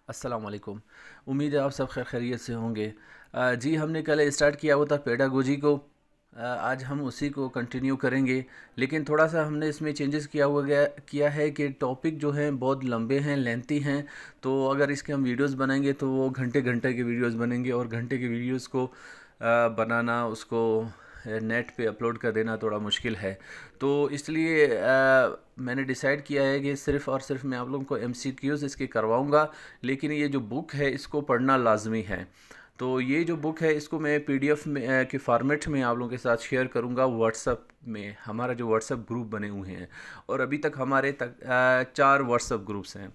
अस्सलाम वालेकुम। उम्मीद है आप सब खैर खैरियत से होंगे। जी, हमने कल स्टार्ट किया हुआ था पेडागोजी को। आज हम उसी को कंटिन्यू करेंगे, लेकिन थोड़ा सा हमने इसमें चेंजेस किया है कि टॉपिक जो हैं बहुत लंबे हैं, लेंथी हैं। तो अगर इसके हम वीडियोस बनाएंगे तो वो घंटे घंटे के वीडियोस बनेंगे, और घंटे के वीडियोस को बनाना, उसको नेट पे अपलोड कर देना थोड़ा मुश्किल है। तो इसलिए मैंने डिसाइड किया है कि सिर्फ़ और सिर्फ मैं आप लोगों को एमसीक्यूज़ इसके करवाऊंगा, लेकिन ये जो बुक है इसको पढ़ना लाजमी है। तो ये जो बुक है इसको मैं पीडीएफ में के फॉर्मेट में आप लोगों के साथ शेयर करूंगा व्हाट्सअप में। हमारा जो व्हाट्सअप ग्रुप बने हुए हैं, और अभी तक हमारे तक 4 व्हाट्सअप ग्रुप्स हैं,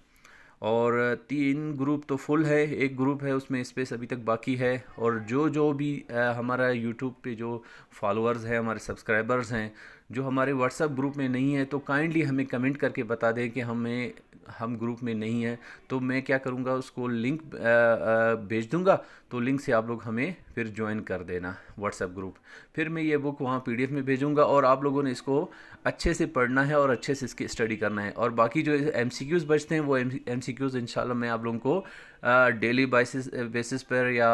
और 3 ग्रुप तो फुल है, एक ग्रुप है उसमें स्पेस अभी तक बाकी है। और जो भी हमारा यूट्यूब पे जो फॉलोअर्स हैं, हमारे सब्सक्राइबर्स हैं, जो हमारे व्हाट्सएप ग्रुप में नहीं है, तो काइंडली हमें कमेंट करके बता दें कि हम ग्रुप में नहीं हैं। तो मैं क्या करूँगा, उसको लिंक भेज दूँगा। तो लिंक से आप लोग हमें फिर ज्वाइन कर देना व्हाट्सएप ग्रुप। फिर मैं ये बुक वहाँ पीडीएफ में भेजूँगा, और आप लोगों ने इसको अच्छे से पढ़ना है और अच्छे से इसकी स्टडी करना है। और बाकी जो एमसीक्यूज़ बचते हैं वो एमसीक्यूज़ इंशाल्लाह मैं आप लोगों को डेली बेसिस पर, या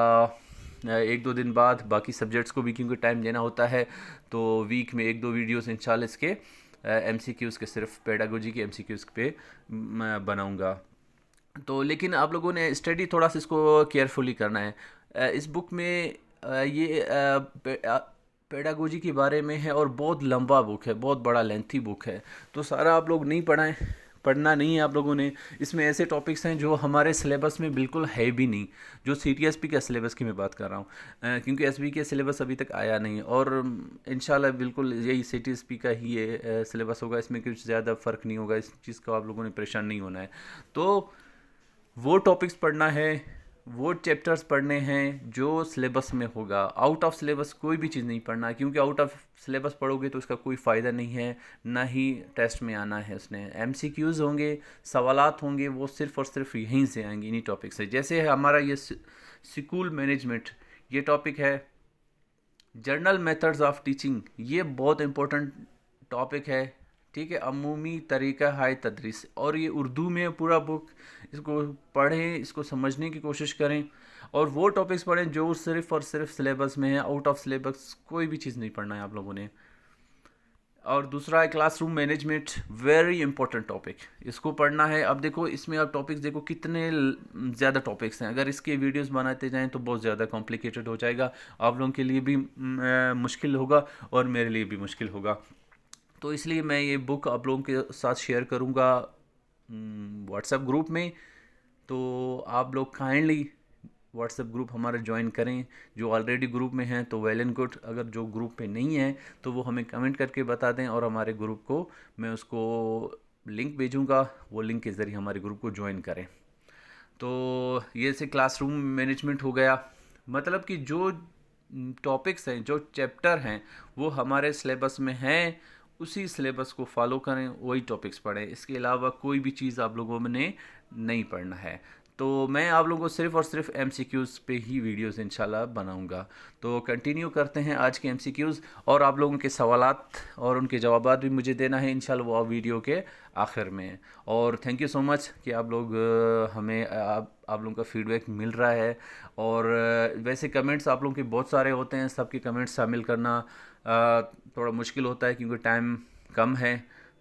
1-2 दिन बाद बाकी सब्जेक्ट्स को भी, क्योंकि टाइम देना होता है, तो वीक में 1-2 वीडियोस इंशाल्लाह इसके एमसीक्यूज़ के, सिर्फ पेडागोजी के एमसीक्यूज़ पे मैं बनाऊंगा। तो लेकिन आप लोगों ने स्टडी थोड़ा सा इसको केयरफुली करना है। इस बुक में ये पेडागोजी के बारे में है, और बहुत लंबा बुक है, बहुत बड़ा लेंथी बुक है। तो सारा आप लोग नहीं पढ़ना नहीं है आप लोगों ने। इसमें ऐसे टॉपिक्स हैं जो हमारे सिलेबस में बिल्कुल है भी नहीं, जो सीटीएसपी के सिलेबस की मैं बात कर रहा हूँ। क्योंकि एसबी के सिलेबस अभी तक आया नहीं, और इंशाल्लाह बिल्कुल यही सीटीएसपी का ही ये सिलेबस होगा। इसमें कुछ ज़्यादा फ़र्क नहीं होगा, इस चीज़ का आप लोगों ने परेशान नहीं होना है। तो वो टॉपिक्स पढ़ना है, वो चैप्टर्स पढ़ने हैं जो सिलेबस में होगा। आउट ऑफ सिलेबस कोई भी चीज़ नहीं पढ़ना, क्योंकि आउट ऑफ सिलेबस पढ़ोगे तो उसका कोई फ़ायदा नहीं है, ना ही टेस्ट में आना है उसने। एमसीक्यूज़ होंगे, सवालात होंगे, वो सिर्फ़ और सिर्फ यहीं से आएंगे, इन्हीं टॉपिक से। जैसे है हमारा ये स्कूल मैनेजमेंट, ये टॉपिक है। जर्नल मेथड्स ऑफ टीचिंग, ये बहुत इंपॉर्टेंट टॉपिक है। ठीक है, अमूमी तरीका हाय तदरीस, और ये उर्दू में पूरा बुक। इसको पढ़ें, इसको समझने की कोशिश करें, और वो टॉपिक्स पढ़ें जो सिर्फ़ और सिर्फ सिलेबस में है। आउट ऑफ सिलेबस कोई भी चीज़ नहीं पढ़ना है आप लोगों ने। और दूसरा है classroom management, very important topic, इसको पढ़ना है। अब देखो, इसमें आप टॉपिक्स देखो कितने ज़्यादा टॉपिक्स हैं। अगर इसके वीडियोस बनाते जाएं तो बहुत ज़्यादा कॉम्प्लिकेटेड हो जाएगा, आप लोगों के लिए भी मुश्किल होगा, और मेरे लिए भी मुश्किल होगा। तो इसलिए मैं ये बुक आप लोगों के साथ शेयर करूँगा व्हाट्सएप ग्रुप में। तो आप लोग काइंडली व्हाट्सएप ग्रुप हमारा ज्वाइन करें। जो ऑलरेडी ग्रुप में हैं तो वेल एंड गुड, अगर जो ग्रुप पे नहीं है तो वो हमें कमेंट करके बता दें, और हमारे ग्रुप को मैं उसको लिंक भेजूँगा, वो लिंक के ज़रिए हमारे ग्रुप को ज्वाइन करें। तो ये से क्लासरूम मैनेजमेंट हो गया। मतलब कि जो टॉपिक्स हैं, जो चैप्टर हैं, वो हमारे सिलेबस में हैं, उसी सिलेबस को फॉलो करें, वही टॉपिक्स पढ़ें। इसके अलावा कोई भी चीज़ आप लोगों ने नहीं पढ़ना है। तो मैं आप लोगों को सिर्फ़ और सिर्फ एमसीक्यूज़ पे ही वीडियोस इंशाल्लाह बनाऊंगा। तो कंटिन्यू करते हैं आज के एमसीक्यूज़, और आप लोगों के सवालात और उनके जवाबात भी मुझे देना है इंशाल्लाह, वो वीडियो के आखिर में। और थैंक यू सो मच कि आप लोग हमें आप लोगों का फीडबैक मिल रहा है। और वैसे कमेंट्स आप लोगों के बहुत सारे होते हैं, सबके कमेंट्स शामिल करना थोड़ा मुश्किल होता है, क्योंकि टाइम कम है।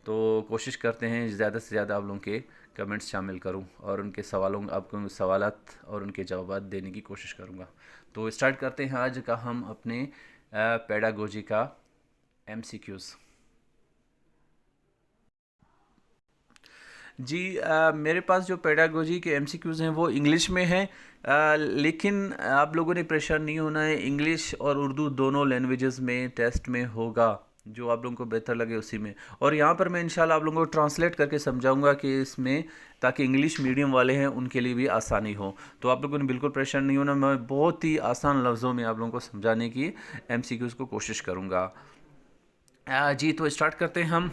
तो कोशिश करते हैं ज़्यादा से ज़्यादा आप लोगों के कमेंट्स शामिल करूं, और उनके सवालों, आपको सवालात और उनके जवाबात देने की कोशिश करूंगा। तो स्टार्ट करते हैं आज का हम अपने पेडागोजी का एमसीक्यूज़। जी, मेरे पास जो पेडागोजी के एमसीक्यूज़ हैं वो इंग्लिश में हैं। लेकिन आप लोगों ने परेशान नहीं होना है, इंग्लिश और उर्दू दोनों लैंग्वेजेस में टेस्ट में होगा, जो आप लोगों को बेहतर लगे उसी में। और यहाँ पर मैं इंशाल्लाह आप लोगों को ट्रांसलेट करके समझाऊंगा कि इसमें, ताकि इंग्लिश मीडियम वाले हैं उनके लिए भी आसानी हो। तो आप लोगों ने बिल्कुल परेशान नहीं होना, मैं बहुत ही आसान लफ्ज़ों में आप लोगों को समझाने की एमसीक्यूज़ को कोशिश करूँगा। जी, तो स्टार्ट करते हैं हम।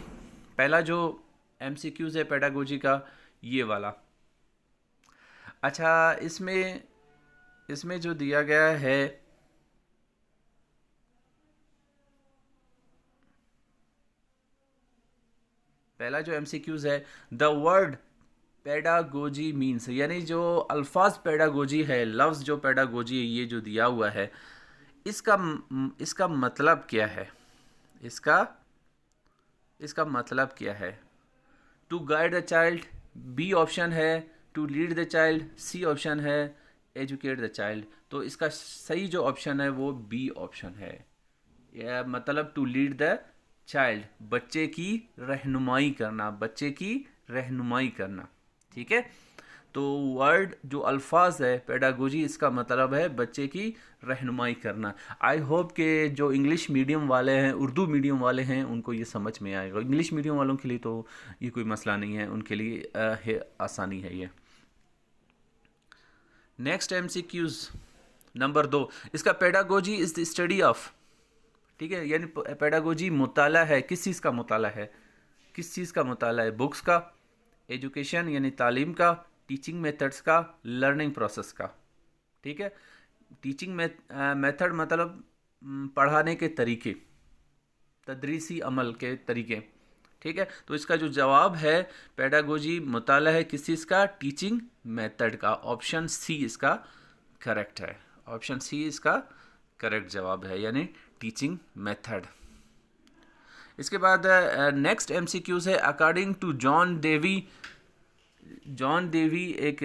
पहला जो एमसीक्यूज़ है पेडागोजी का, ये वाला। अच्छा, इसमें इसमें जो दिया गया है, पहला जो एमसीक्यूज़ है, द वर्ड पेडागोजी मीन्स, यानी जो अल्फाज पेडागोजी है, लफ्ज़ जो पेडागोजी है, ये जो दिया हुआ है, इसका इसका मतलब क्या है? इसका इसका मतलब क्या है? To guide the child, B option है। To lead the child, C option है। Educate the child. तो इसका सही जो ऑप्शन है वो बी ऑप्शन है। यह मतलब टू लीड द चाइल्ड, बच्चे की रहनुमाई करना, बच्चे की रहनुमाई करना। ठीक है, तो वर्ड जो अल्फाज है पेडागोजी, इसका मतलब है बच्चे की रहनुमाई करना। आई होप के जो इंग्लिश मीडियम वाले हैं, उर्दू मीडियम वाले हैं, उनको ये समझ में आएगा। इंग्लिश मीडियम वालों के लिए तो ये कोई मसला नहीं है, उनके लिए आसानी है ये। नेक्स्ट MCQs नंबर 2, इसका pedagogy is the study of. ठीक है, यानी पेडागोजी मुताला है, किस चीज़ का मुताला है? किस चीज़ का मुताला है? बुक्स का, एजुकेशन यानी तालीम का, टीचिंग मेथड्स का, लर्निंग प्रोसेस का। ठीक है, टीचिंग मेथड मतलब पढ़ाने के तरीके, तदरीसी अमल के तरीके। ठीक है, तो इसका जो जवाब है पेडागोजी मुताला है किस चीज़ का? टीचिंग मेथड का। ऑप्शन सी इसका करेक्ट है। ऑप्शन सी इसका करेक्ट जवाब है, यानी टीचिंग मेथड। इसके बाद नेक्स्ट MCQs है according to John Dewey. John Dewey एक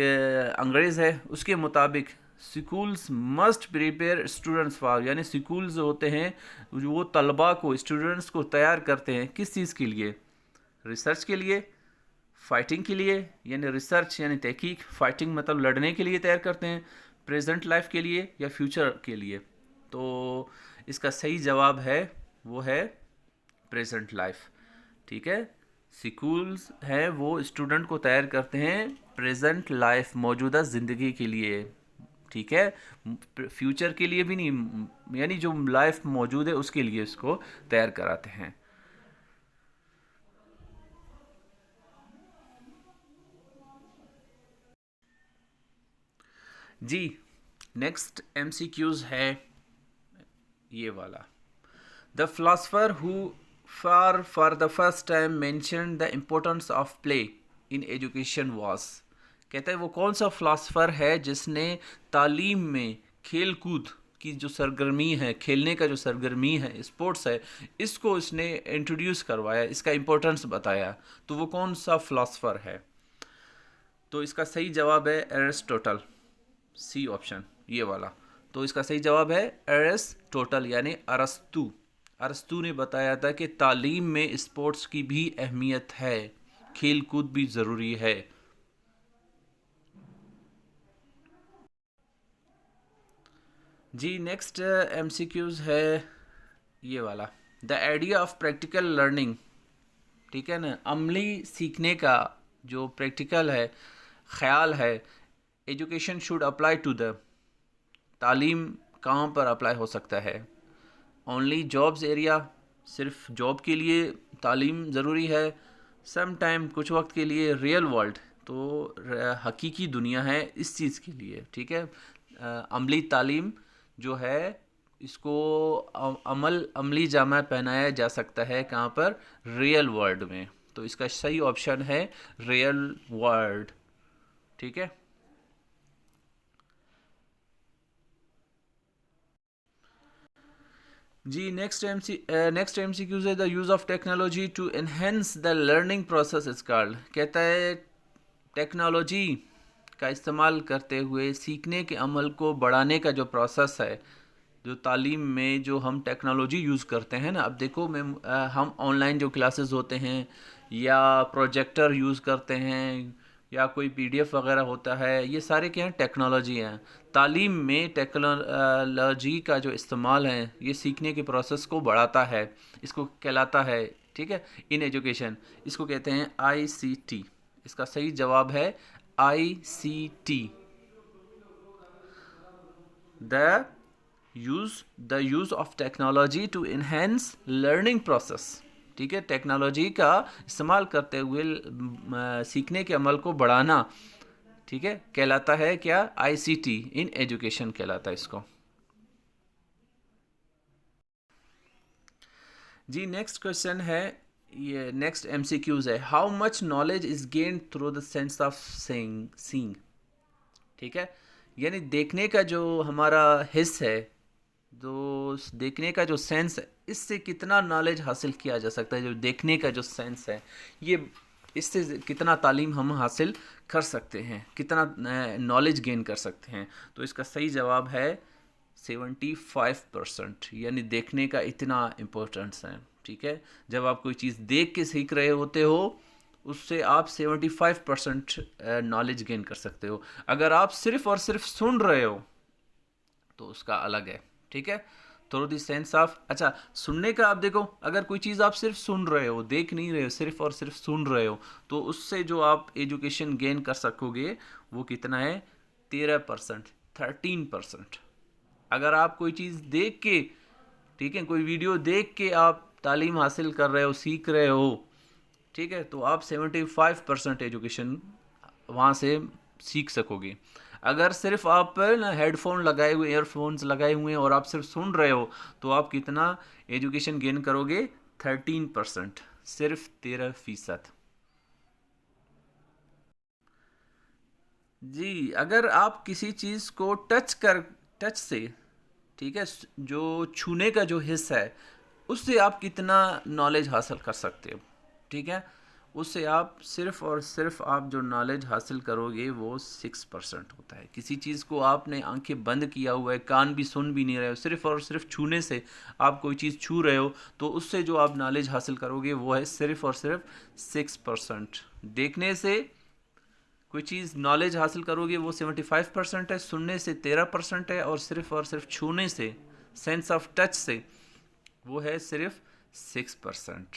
अंग्रेज़ है, उसके मुताबिक schools must prepare students for, यानी स्कूल्स होते हैं वो तलबा को, स्टूडेंट्स को तैयार करते हैं किस चीज़ के लिए? रिसर्च के लिए, फाइटिंग के लिए, यानी रिसर्च यानी तहकीक, फाइटिंग मतलब लड़ने के लिए तैयार करते हैं, प्रेजेंट लाइफ के लिए या फ्यूचर के लिए। तो इसका सही जवाब है वो है प्रेजेंट लाइफ। ठीक है, स्कूल्स हैं वो स्टूडेंट को तैयार करते हैं प्रेजेंट लाइफ, मौजूदा ज़िंदगी के लिए। ठीक है, फ्यूचर के लिए भी नहीं, यानी जो लाइफ मौजूद है उसके लिए इसको तैयार कराते हैं। जी, नेक्स्ट MCQs है ये वाला। The philosopher who for the first time mention the importance of play in education was. कहते हैं वो कौन सा फिलोसफर है जिसने तालीम में खेल कूद की जो सरगर्मी है, खेलने का जो सरगर्मी है, स्पोर्ट्स है, इसको इसने इंट्रोड्यूस करवाया, इसका इम्पोर्टेंस बताया। तो वो कौन सा फिलोसफर है? तो इसका सही जवाब है एरिस्टोटल, सी ऑप्शन ये वाला। तो इसका सही जवाब है एरिस्टोटल, यानी अरस्तु। अरस्तु ने बताया था कि तालीम में स्पोर्ट्स की भी अहमियत है, खेल कूद भी ज़रूरी है। जी, नेक्स्ट MCQs है ये वाला। The idea of practical learning. ठीक है ना, अमली सीखने का जो प्रैक्टिकल है, ख्याल है, education should apply to the, तालीम कहाँ पर अप्लाई हो सकता है? ओनली जॉब्स एरिया, सिर्फ जॉब के लिए तालीम ज़रूरी है। सम टाइम, कुछ वक्त के लिए। रियल वर्ल्ड, तो हकीकी दुनिया है इस चीज़ के लिए। ठीक है, अमली तालीम जो है इसको अमली जामा पहनाया जा सकता है कहाँ पर? रियल वर्ल्ड में। तो इसका सही ऑप्शन है रियल वर्ल्ड। ठीक है, जी, नेक्स्ट MCQs है the use of technology to enhance the learning process is called. कहता है टेक्नोलॉजी का इस्तेमाल करते हुए सीखने के अमल को बढ़ाने का जो प्रोसेस है, जो तालीम में जो हम टेक्नोलॉजी यूज़ करते हैं ना, अब देखो हम ऑनलाइन जो क्लासेस होते हैं या प्रोजेक्टर यूज़ करते हैं या कोई PDF वगैरह होता है, ये सारे क्या हैं? टेक्नोलॉजी हैं। तालीम में टेक्नोलॉजी का जो इस्तेमाल है ये सीखने के प्रोसेस को बढ़ाता है, इसको कहलाता है, ठीक है, इन एजुकेशन, इसको कहते हैं ICT। इसका सही जवाब है ICT, the use of technology to enhance learning process. ठीक है, टेक्नोलॉजी का इस्तेमाल करते हुए सीखने के अमल को बढ़ाना, ठीक है, कहलाता है क्या? ICT इन एजुकेशन कहलाता है इसको। जी, नेक्स्ट क्वेश्चन है ये नेक्स्ट एमसीक्यूज है, how much knowledge is gained through the sense of seeing. ठीक है, यानी देखने का जो हमारा हिस्स है, जो देखने का जो सेंस है, इससे कितना नॉलेज हासिल किया जा सकता है। जो देखने का जो सेंस है, ये इससे कितना तालीम हम हासिल कर सकते हैं, कितना नॉलेज गेन कर सकते हैं। तो इसका सही जवाब है 75%, यानी देखने का इतना इम्पोर्टेंस है। ठीक है, जब आप कोई चीज़ देख के सीख रहे होते हो, उससे आप 75% नॉलेज गेन कर सकते हो। अगर आप सिर्फ और सिर्फ सुन रहे हो तो उसका अलग है। ठीक है, थ्रू द सेंस ऑफ, अच्छा सुनने का आप देखो, अगर कोई चीज़ आप सिर्फ सुन रहे हो, देख नहीं रहे हो, सिर्फ और सिर्फ सुन रहे हो, तो उससे जो आप एजुकेशन गेन कर सकोगे वो कितना है, 13%, 13%। अगर आप कोई चीज़ देख के, ठीक है, कोई वीडियो देख के आप तालीम हासिल कर रहे हो, सीख रहे हो, ठीक है, तो आप 75% एजुकेशन वहाँ से सीख सकोगे। अगर सिर्फ आप ना हेडफोन लगाए हुए, ईयरफोन्स लगाए हुए हैं और आप सिर्फ सुन रहे हो, तो आप कितना एजुकेशन गेन करोगे, 13%, सिर्फ 13%। जी, अगर आप किसी चीज़ को टच से, ठीक है, जो छूने का जो हिस्सा है, उससे आप कितना नॉलेज हासिल कर सकते हो। ठीक है, उससे आप सिर्फ और सिर्फ आप जो नॉलेज हासिल करोगे वो 6% होता है। किसी चीज़ को आपने आंखें बंद किया हुआ है, कान भी सुन भी नहीं रहे हो, सिर्फ और सिर्फ छूने से आप कोई चीज़ छू रहे हो, तो उससे जो आप नॉलेज हासिल करोगे वो है सिर्फ और सिर्फ 6%। देखने से कोई चीज़ नॉलेज हासिल करोगे वो 75% है, सुनने से 13% है, और सिर्फ छूने से, सेंस ऑफ टच से, वो है सिर्फ 6%।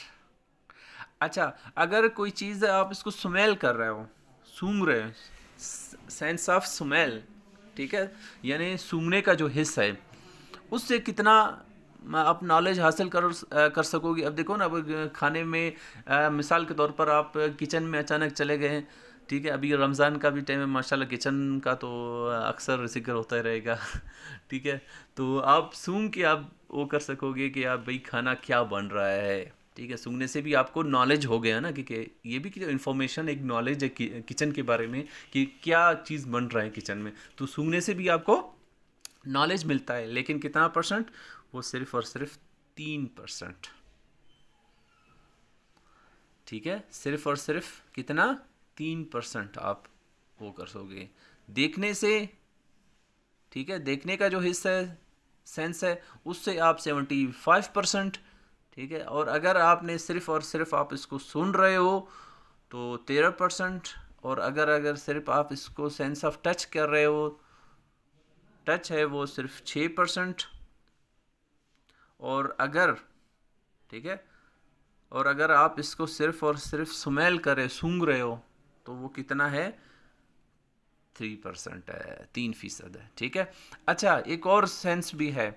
अच्छा, अगर कोई चीज़ आप इसको स्मेल कर रहे हो, सूंघ रहे हो, सेंस ऑफ स्मेल, ठीक है, यानी सूंघने का जो हिस्सा है, उससे कितना आप नॉलेज हासिल कर सकोगे। अब देखो ना, अब खाने में मिसाल के तौर पर आप किचन में अचानक चले गए हैं, ठीक है, अभी रमज़ान का भी टाइम है, माशाल्लाह किचन का तो अक्सर जिक्र होता ही रहेगा। ठीक है, तो आप सूंघ के आप वो कर सकोगे कि आप भाई खाना क्या बन रहा है। ठीक है, सूंघने से भी आपको नॉलेज हो गया ना, कि ये भी कि इन्फॉर्मेशन, एक नॉलेज है किचन के बारे में, कि क्या चीज़ बन रहा है किचन में, तो सूंघने से भी आपको नॉलेज मिलता है। लेकिन कितना परसेंट, वो सिर्फ और सिर्फ 3%। ठीक है, सिर्फ और सिर्फ कितना, 3% आप वो कर सोगे देखने से। ठीक है, देखने का जो हिस्सा है, सेंस है, उससे आप 75%। ठीक है, और अगर आपने सिर्फ और सिर्फ आप इसको सुन रहे हो तो 13%, और अगर अगर सिर्फ आप इसको सेंस ऑफ टच कर रहे हो, टच है, वो सिर्फ 6%। और अगर, ठीक है, और अगर आप इसको सिर्फ और सिर्फ स्मेल करें, सूंघ रहे हो, तो वो कितना है, 3% है, 3% है। ठीक है, अच्छा एक और सेंस भी है,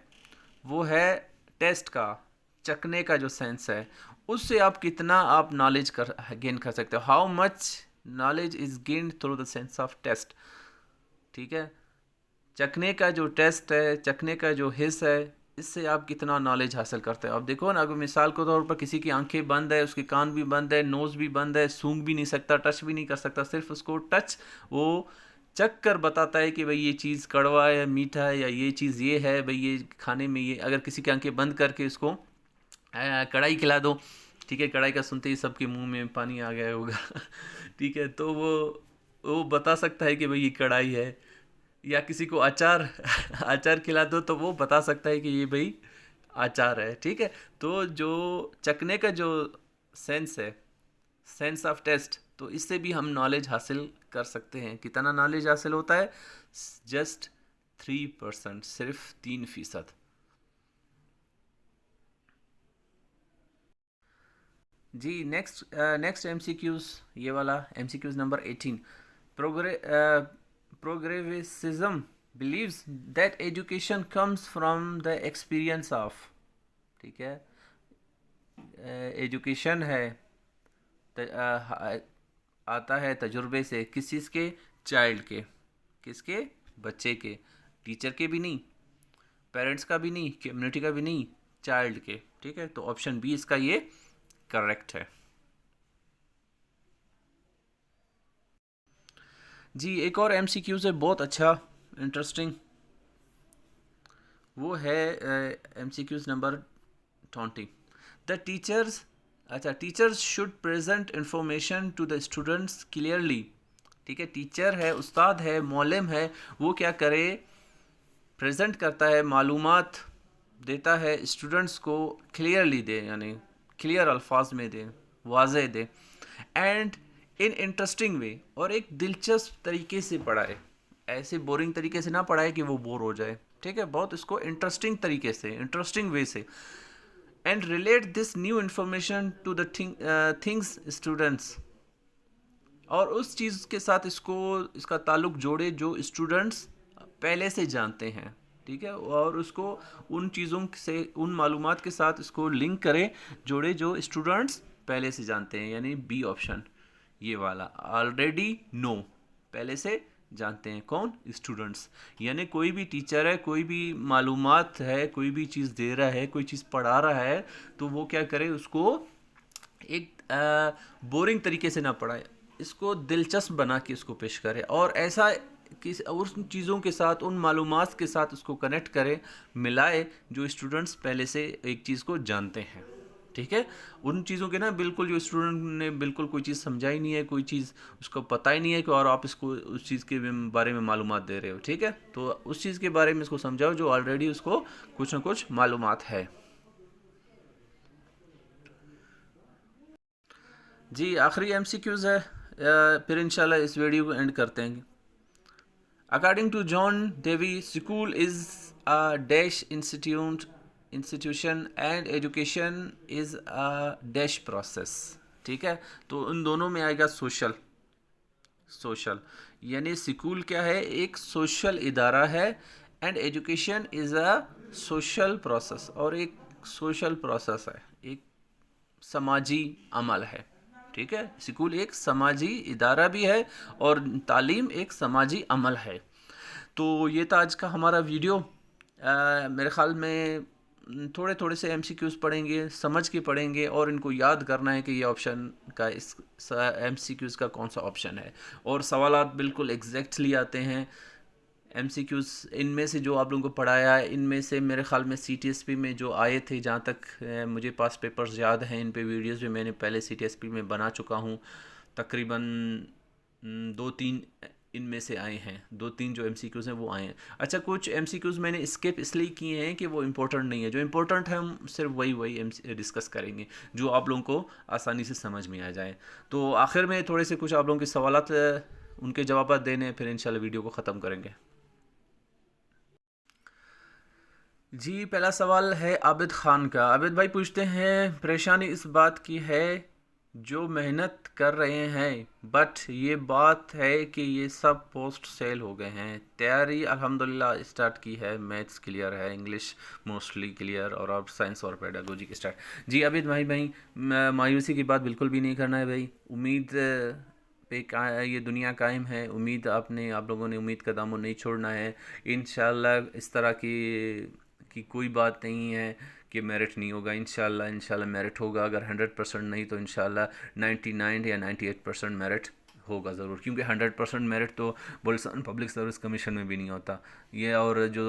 वो है टेस्ट का, चखने का जो सेंस है, उससे आप कितना आप नॉलेज गेन कर सकते हो। How much knowledge is gained through the sense of taste. ठीक है, चखने का जो टेस्ट है, चखने का जो हिस्स है, इससे आप कितना नॉलेज हासिल करते हो। अब देखो ना, अगर मिसाल के तौर पर किसी की आंखें बंद है, उसके कान भी बंद है, नोज़ भी बंद है, सूंघ भी नहीं सकता, टच भी नहीं कर सकता, सिर्फ उसको टच, वो चख कर बताता है कि भाई ये चीज़ कड़वा है, मीठा है, या ये चीज़ ये है, भाई ये खाने में ये। अगर किसी की आंखें बंद करके इसको कढ़ाई खिला दो, ठीक है, कढ़ाई का सुनते ही सबके मुंह में पानी आ गया होगा। ठीक है, तो वो बता सकता है कि भाई ये कढ़ाई है। या किसी को अचार अचार खिला दो, तो वो बता सकता है कि ये भाई अचार है। ठीक है, तो जो चखने का जो सेंस है, सेंस ऑफ टेस्ट, तो इससे भी हम नॉलेज हासिल कर सकते हैं। कितना नॉलेज हासिल होता है, जस्ट 3%, सिर्फ 3%। जी, नेक्स्ट एमसीक्यूज, ये वाला MCQs number 18। प्रोग्रेसिज्म believes that education comes from the experience of, ठीक है, एजुकेशन है, आता है तजुर्बे से, किस चीज़ के, चाइल्ड के, किसके, बच्चे के, टीचर के भी नहीं, पेरेंट्स का भी नहीं, कम्युनिटी का भी नहीं, चाइल्ड के। ठीक है, तो ऑप्शन बी इसका ये करेक्ट है। जी एक और एमसीक्यूज है बहुत अच्छा, इंटरेस्टिंग, वो है एमसीक्यूज नंबर 20। द टीचर्स, अच्छा, teachers should present information to the students clearly. ठीक है, टीचर है, उस्ताद है, मौलम है, वो क्या करे, प्रेजेंट करता है, मालूमात देता है स्टूडेंट्स को, क्लियरली दे, यानी क्लियर अल्फाज में दे, वाज़े दे, एंड इन इंटरेस्टिंग वे, और एक दिलचस्प तरीके से पढ़ाए, ऐसे बोरिंग तरीके से ना पढ़ाए कि वो बोर हो जाए। ठीक है, बहुत इसको इंटरेस्टिंग तरीके से, इंटरेस्टिंग वे से, and relate this new information to the things students, और उस चीज़ के साथ इसको, इसका ताल्लुक जोड़े जो स्टूडेंट्स पहले से जानते हैं। ठीक है, और उसको उन चीज़ों से, उन मालूमात के साथ इसको लिंक करे, जोड़े जो स्टूडेंट्स पहले से जानते हैं, यानी बी ऑप्शन, ये वाला, ऑलरेडी नो, पहले से जानते हैं, कौन, स्टूडेंट्स। यानी कोई भी टीचर है, कोई भी मालूमात है, कोई भी चीज़ दे रहा है, कोई चीज़ पढ़ा रहा है, तो वो क्या करे, उसको एक बोरिंग तरीके से ना पढ़ाए, इसको दिलचस्प बना के इसको पेश करे, और ऐसा कि उन चीज़ों के साथ, उन मालूमात के साथ उसको कनेक्ट करे, मिलाए, जो स्टूडेंट्स पहले से एक चीज़ को जानते हैं। ठीक है, उन चीज़ों के ना, बिल्कुल जो स्टूडेंट ने बिल्कुल कोई चीज़ समझा ही नहीं है, कोई चीज़ उसको पता ही नहीं है कि, और आप इसको उस चीज़ के बारे में मालूमात दे रहे हो। ठीक है, तो उस चीज़ के बारे में इसको समझाओ जो ऑलरेडी उसको कुछ ना कुछ मालूमात है। जी आखिरी एमसीक्यूज़ है, फिर इंशाल्लाह इस वीडियो को एंड करते हैं। According to John Dewey, school is a dash institution and education is a dash process. ठीक है, तो उन दोनों में आएगा सोशल। सोशल यानी स्कूल क्या है, एक सोशल इदारा है, and education is a social process, और एक सोशल प्रोसेस है, एक समाजी अमल है। ठीक है, स्कूल एक समाजी इदारा भी है, और तालीम एक समाजी अमल है। तो ये था आज का हमारा वीडियो। मेरे ख़्याल में थोड़े थोड़े से एमसीक्यूज़ पढ़ेंगे, समझ के पढ़ेंगे, और इनको याद करना है कि ये ऑप्शन का, इस एमसीक्यूज़ का कौन सा ऑप्शन है, और सवालात बिल्कुल एग्जैक्टली आते हैं। एमसीक्यूज़ इनमें से जो आप लोगों को पढ़ाया है, इनमें से मेरे ख़्याल में सीटीएसपी में जो आए थे, जहाँ तक मुझे पास पेपर्स याद हैं, इन पे वीडियोस भी मैंने पहले सीटीएसपी में बना चुका हूँ। तकरीबन 2-3 इनमें से आए हैं, 2-3 जो एमसीक्यूज़ हैं वो आए हैं। अच्छा, कुछ एमसीक्यूज़ मैंने स्किप इसलिए किए हैं कि वो इम्पोर्टेंट नहीं है, जो इम्पोर्टेंट है हम सिर्फ वही डिस्कस करेंगे, जो आप लोगों को आसानी से समझ में आ जाए। तो आखिर में थोड़े से कुछ आप लोगों के सवालात, उनके जवाब देने हैं, फिर इंशाल्लाह वीडियो को ख़त्म करेंगे। जी पहला सवाल है आबिद ख़ान का। आबिद भाई पूछते हैं, परेशानी इस बात की है, जो मेहनत कर रहे हैं, बट ये बात है कि ये सब पोस्ट सेल हो गए हैं। तैयारी अल्हम्दुलिल्लाह स्टार्ट की है, मैथ्स क्लियर है, इंग्लिश मोस्टली क्लियर, और अब साइंस और पेडागोजी की स्टार्ट। जी आबिद भाई मायूसी की बात बिल्कुल भी नहीं करना है भाई, उम्मीद पे ये दुनिया कायम है, उम्मीद आप लोगों ने उम्मीद का दामन नहीं छोड़ना है। इंशाल्लाह इस तरह की कोई बात नहीं है कि मेरिट नहीं होगा, इंशाल्लाह मेरिट होगा। अगर 100% नहीं तो इंशाल्लाह 99 या 98% मेरिट होगा ज़रूर, क्योंकि 100% मेरिट तो बलुचिस्तान पब्लिक सर्विस कमीशन में भी नहीं होता ये, और जो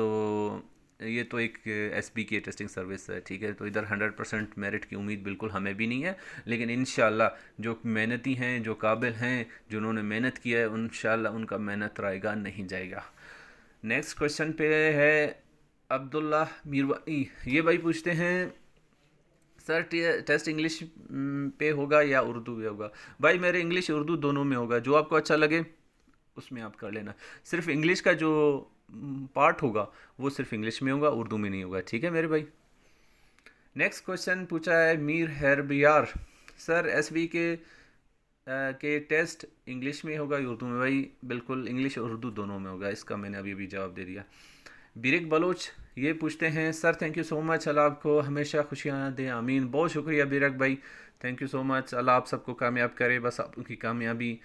ये तो एक एसबी की टेस्टिंग सर्विस है। ठीक है, तो इधर 100% मेरिट की उम्मीद बिल्कुल हमें भी नहीं है, लेकिन इंशाल्लाह जो मेहनती हैं, जो काबिल हैं, जिन्होंने मेहनत किया है, इंशाल्लाह उनका मेहनत रायगा नहीं जाएगा। नेक्स्ट क्वेश्चन पे है अब्दुल्ला मीरवाई। ये भाई पूछते हैं, सर टेस्ट इंग्लिश पे होगा या उर्दू पे होगा? भाई मेरे इंग्लिश उर्दू दोनों में होगा, जो आपको अच्छा लगे उसमें आप कर लेना। सिर्फ इंग्लिश का जो पार्ट होगा वो सिर्फ इंग्लिश में होगा, उर्दू में नहीं होगा। ठीक है मेरे भाई। नेक्स्ट क्वेश्चन पूछा है मीर हैरबियार, सर एसबी के टेस्ट इंग्लिश में होगा या उर्दू में? भाई बिल्कुल इंग्लिश और उर्दू दोनों में होगा, इसका मैंने अभी जवाब दे दिया। बिरिक बलोच ये पूछते हैं, sir thank you so much, अल्लाह आपको हमेशा खुशियाँ दे, आमीन। बहुत शुक्रिया बिरक भाई, थैंक यू सो मच, अल्लाह आप सबको कामयाब करे। बस आपकी कामयाबी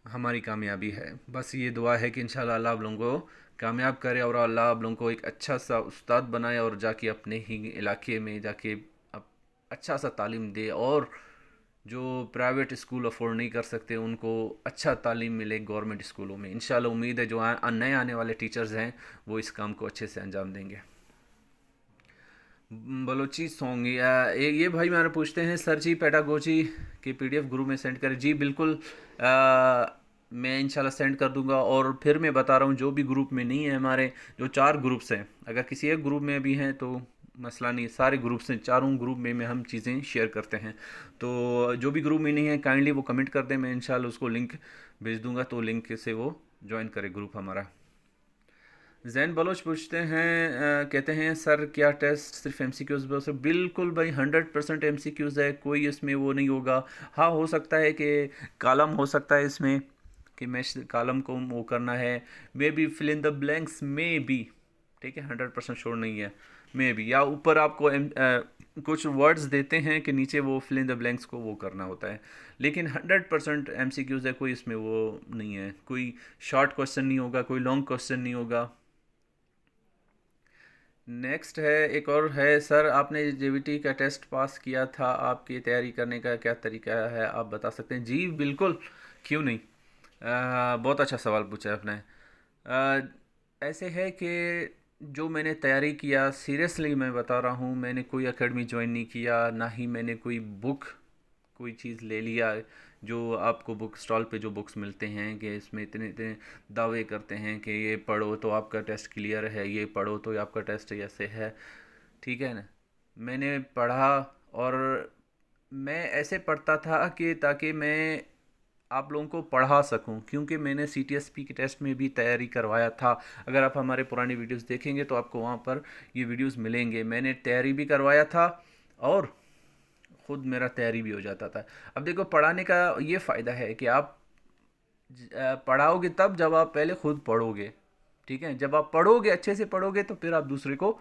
हमारी कामयाबी है, बस ये दुआ है कि इंशाल्लाह अल्लाह आप लोगों को कामयाब करे, और अल्लाह आप लोगों को एक अच्छा सा उस्ताद बनाए, और जाके अपने ही इलाके में जाके अच्छा सा तालीम दे, और जो प्राइवेट स्कूल अफोर्ड नहीं कर सकते उनको अच्छा तालीम मिले गवर्नमेंट स्कूलों में। इंशाल्लाह उम्मीद है जो नए आने वाले टीचर्स हैं वो इस काम को अच्छे से अंजाम देंगे। बलोची सॉन्ग ये भाई हमारे पूछते हैं सर जी पेडागोजी की पीडीएफ ग्रुप में सेंड करें। जी बिल्कुल, मैं इंशाल्लाह सेंड कर दूंगा। और फिर मैं बता रहा हूँ जो भी ग्रुप में नहीं है, हमारे जो 4 ग्रुप्स हैं, अगर किसी एक ग्रुप में भी हैं तो मसला नहीं, सारे ग्रुप्स हैं, चारों ग्रुप में हम चीज़ें शेयर करते हैं। तो जो भी ग्रुप में नहीं है काइंडली वो कमेंट कर दें, मैं इंशाल्लाह उसको लिंक भेज दूंगा, तो लिंक से वो ज्वाइन करे ग्रुप हमारा। जैन बलोच पूछते हैं कहते हैं सर क्या टेस्ट सिर्फ एमसीक्यूज बस? बिल्कुल भाई, 100% एमसीक्यूज है, कोई इसमें वो नहीं होगा। हाँ हो सकता है कि कॉलम हो सकता है इसमें कि मैच कॉलम को वो करना है, may be fill in the blanks में बी, ठीक है, 100% श्योर नहीं है, मे बी, या ऊपर आपको कुछ वर्ड्स देते हैं कि नीचे वो फिल इन द ब्लैंक्स को वो करना होता है, लेकिन 100% एमसीक्यूज है, कोई इसमें वो नहीं है, कोई शॉर्ट क्वेश्चन नहीं होगा, कोई लॉन्ग क्वेश्चन नहीं होगा। नेक्स्ट है, एक और है सर आपने जेवीटी का टेस्ट पास किया था, आपकी तैयारी करने का क्या तरीका है आप बता सकते हैं? जी बिल्कुल, क्यों नहीं, बहुत अच्छा सवाल पूछा है आपने। ऐसे है कि जो मैंने तैयारी किया, सीरियसली मैं बता रहा हूँ, मैंने कोई एकेडमी ज्वाइन नहीं किया, ना ही मैंने कोई बुक कोई चीज़ ले लिया। जो आपको बुक स्टॉल पे जो बुक्स मिलते हैं कि इसमें इतने इतने दावे करते हैं कि ये पढ़ो तो आपका टेस्ट क्लियर है, ये पढ़ो तो आपका टेस्ट ऐसे है, ठीक है ना। मैंने पढ़ा, और मैं ऐसे पढ़ता था कि ताकि मैं आप लोगों को पढ़ा सकूं, क्योंकि मैंने सीटीएसपी के टेस्ट में भी तैयारी करवाया था। अगर आप हमारे पुरानी वीडियोस देखेंगे तो आपको वहाँ पर ये वीडियोस मिलेंगे, मैंने तैयारी भी करवाया था और खुद मेरा तैयारी भी हो जाता था। अब देखो, पढ़ाने का ये फ़ायदा है कि आप पढ़ाओगे तब जब आप पहले खुद पढ़ोगे, ठीक है, जब आप पढ़ोगे अच्छे से पढ़ोगे तो फिर आप दूसरे को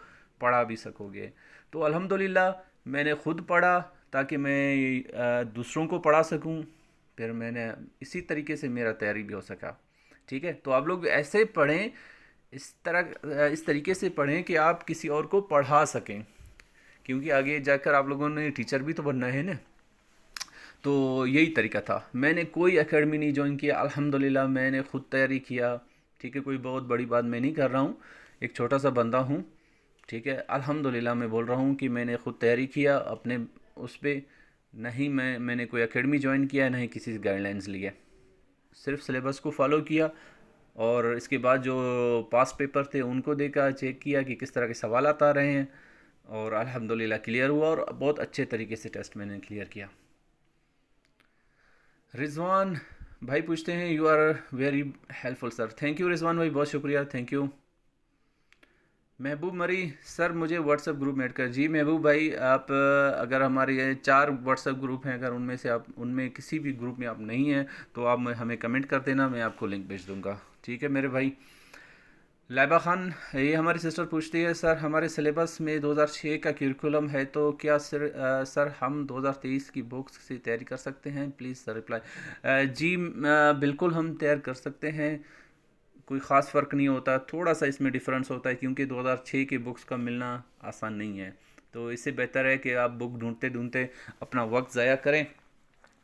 पढ़ा भी सकोगे। तो अल्हम्दुलिल्लाह मैंने खुद पढ़ा ताकि मैं दूसरों को पढ़ा सकूं, फिर मैंने इसी तरीके से मेरा तैयारी भी हो सका, ठीक है। तो आप लोग ऐसे पढ़ें, इस तरीके से पढ़ें कि आप किसी और को पढ़ा सकें, क्योंकि आगे जाकर आप लोगों ने टीचर भी तो बनना है ना। तो यही तरीका था, मैंने कोई एकेडमी नहीं ज्वाइन किया, अल्हम्दुलिल्लाह मैंने खुद तैयारी किया, ठीक है। कोई बहुत बड़ी बात मैं नहीं कर रहा हूँ, एक छोटा सा बंदा हूँ, ठीक है। अल्हम्दुलिल्लाह मैं बोल रहा हूँ कि मैंने खुद तैयारी किया अपने उस पर, नहीं मैंने कोई एकेडमी ज्वाइन किया, नहीं किसी से गाइडलाइंस लिए, सिर्फ सिलेबस को फॉलो किया। और इसके बाद जो पास पेपर थे उनको देखा, चेक किया कि किस तरह के सवाल आ रहे हैं, और अल्हम्दुलिल्लाह क्लियर हुआ, और बहुत अच्छे तरीके से टेस्ट मैंने क्लियर किया। रिजवान भाई पूछते हैं you are very helpful sir. Thank you Rizwan भाई, बहुत शुक्रिया, थैंक यू। महबूब मरी सर मुझे व्हाट्सएप ग्रुप में ऐड कर। जी महबूब भाई, आप अगर हमारे ये 4 व्हाट्सएप ग्रुप हैं, अगर उनमें से आप उनमें किसी भी ग्रुप में आप नहीं हैं तो आप हमें कमेंट कर देना, मैं आपको लिंक भेज दूंगा, ठीक है मेरे भाई। लाइबा खान, ये हमारी सिस्टर पूछती है सर हमारे सिलेबस में 2006 का करिकुलम है तो क्या सर हम 2023 की बुक्स से तैयारी कर सकते हैं? Please sir reply. जी बिल्कुल हम तैयार कर सकते हैं, कोई ख़ास फ़र्क नहीं होता, थोड़ा सा इसमें डिफरेंस होता है क्योंकि 2006 की बुक्स का मिलना आसान नहीं है, तो इससे बेहतर है कि आप बुक ढूंढते ढूंढते अपना वक्त ज़ाया करें,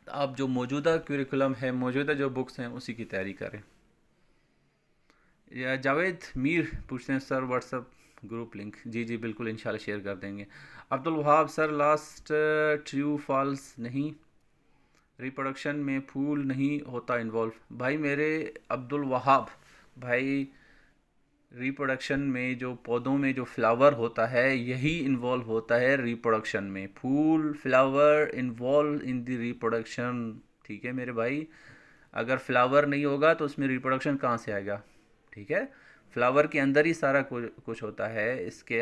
आप जो मौजूदा करिकुलम है, मौजूदा जो बुक्स हैं उसी की तैयारी करें। या जावेद मीर पूछते हैं सर व्हाट्सअप ग्रुप लिंक। जी जी बिल्कुल इंशाल्लाह शेयर कर देंगे। Abdul Wahab sir last true false नहीं, रिप्रोडक्शन में फूल नहीं होता इन्वॉल्व। भाई मेरे अब्दुल वहाब भाई, रिप्रोडक्शन में जो पौधों में जो फ्लावर होता है यही इन्वॉल्व होता है रिप्रोडक्शन में, फूल flower involve in the reproduction, ठीक है मेरे भाई। अगर फ्लावर नहीं होगा तो उसमें रिप्रोडक्शन कहाँ से आएगा, ठीक है। फ्लावर के अंदर ही सारा कुछ होता है, इसके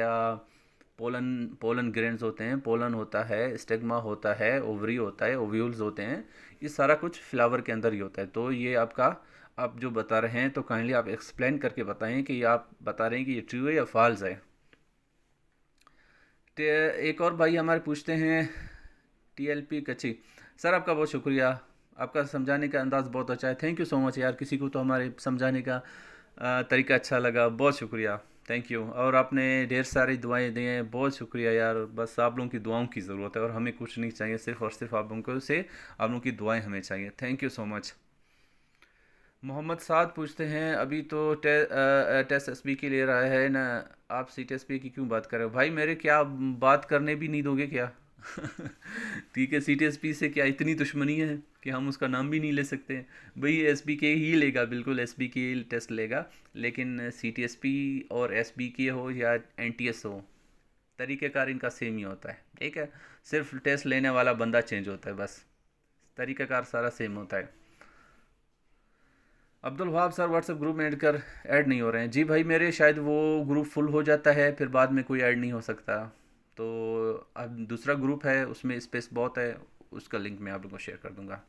पोलन पोलन ग्रेन्स होते हैं, पोलन होता है, स्टिग्मा होता है, ओवरी होता है, ओव्यूल्स होते हैं, ये सारा कुछ फ्लावर के अंदर ही होता है। तो ये आपका आप जो बता रहे हैं तो काइंडली आप एक्सप्लेन करके बताएं कि आप बता रहे हैं कि ये ट्रू है या फॉल्स है। एक और भाई हमारे पूछते हैं टीएलपी कच्ची, सर आपका बहुत शुक्रिया, आपका समझाने का अंदाज़ बहुत अच्छा है, थैंक यू सो मच यार, किसी को तो हमारे समझाने का तरीका अच्छा लगा, बहुत शुक्रिया, थैंक यू। और आपने ढेर सारी दुआएं दी हैं, बहुत शुक्रिया यार। बस आप लोगों की दुआओं की ज़रूरत है और हमें कुछ नहीं चाहिए, सिर्फ और सिर्फ आप लोगों को से आप लोगों की दुआएं हमें चाहिए। Thank you so much. Mohammad Saad पूछते हैं, अभी तो टेस्ट एसबी की ले रहा है ना, आप सी टी एस पी की क्यों बात कर रहे हो भाई? मेरे क्या बात करने भी नहीं दोगे क्या? ठीक है, सी टी एस पी से क्या इतनी दुश्मनी है कि हम उसका नाम भी नहीं ले सकते? भाई एस बी के ही लेगा, बिल्कुल एस बी के टेस्ट लेगा। लेकिन सी टी एस पी और एस बी के हो या एन टी एस हो, तरीक़ाकार इनका सेम ही होता है। ठीक है, सिर्फ टेस्ट लेने वाला बंदा चेंज होता है, बस तरीक़ाकार सारा सेम होता है। Abdul Wahab sir WhatsApp group में ऐड नहीं हो रहे हैं। जी भाई, मेरे शायद वो ग्रुप फुल हो जाता है, फिर बाद में कोई ऐड नहीं हो सकता। तो अब दूसरा ग्रुप है, उसमें स्पेस बहुत है, उसका लिंक मैं आप लोगों को शेयर कर दूंगा।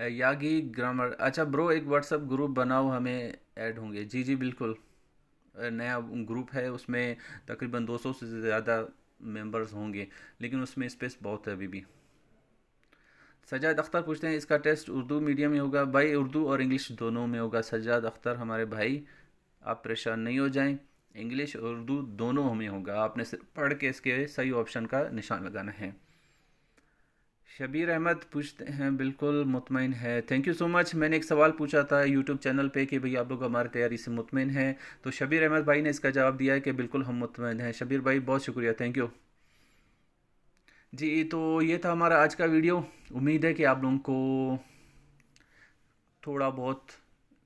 यागी ग्रामर, अच्छा ब्रो एक व्हाट्सएप ग्रुप बनाओ, हमें ऐड होंगे। जी जी बिल्कुल। नया ग्रुप है, उसमें तकरीबन 200 से ज़्यादा मेंबर्स होंगे, लेकिन उसमें स्पेस बहुत है अभी भी। सजाद अख्तर पूछते हैं, इसका टेस्ट उर्दू मीडियम में होगा? भाई उर्दू और इंग्लिश दोनों में होगा सजाद अख्तर हमारे भाई, आप परेशान नहीं हो जाएं। इंग्लिश और उर्दू दोनों में होगा, आपने सिर्फ पढ़ के इसके सही ऑप्शन का निशान लगाना है। शबीर अहमद पूछते हैं, बिल्कुल मुतमिन है। Thank you so much. मैंने एक सवाल पूछा था यूट्यूब चैनल पे कि भाई आप लोग हमारी तैयारी से मुतमिन हैं, तो शबीर अहमद भाई ने इसका जवाब दिया है कि बिल्कुल हम मुतमिन हैं। शबीर भाई बहुत शुक्रिया, थैंक यू। जी, तो ये था हमारा आज का वीडियो। उम्मीद है कि आप लोगों को थोड़ा बहुत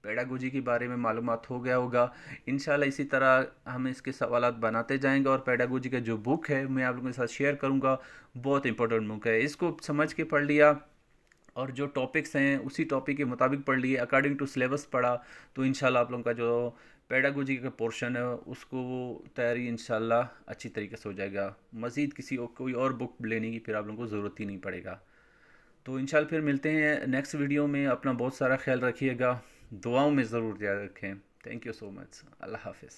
पेडागोजी के बारे में मालूमात हो गया होगा। इंशाल्लाह इसी तरह हम इसके सवालात बनाते जाएंगे, और पेडागोजी का जो बुक है मैं आप लोगों के साथ शेयर करूंगा। बहुत इंपॉर्टेंट बुक है, इसको समझ के पढ़ लिया और जो टॉपिक्स हैं उसी टॉपिक के मुताबिक पढ़ लिए, अकॉर्डिंग टू सिलेबस पढ़ा, तो इंशाल्लाह आप लोगों का जो पेडागोजी का पोर्शन है उसको तैयारी इंशाल्लाह अच्छी तरीके से हो जाएगा। मज़ीद कोई और बुक लेने की फिर आप लोगों को ज़रूरत ही नहीं पड़ेगा। तो इंशाल्लाह फिर मिलते हैं नेक्स्ट वीडियो में। अपना बहुत सारा ख्याल रखिएगा, दुआओं में ज़रूर याद रखें। Thank you so much. अल्लाह हाफिज़।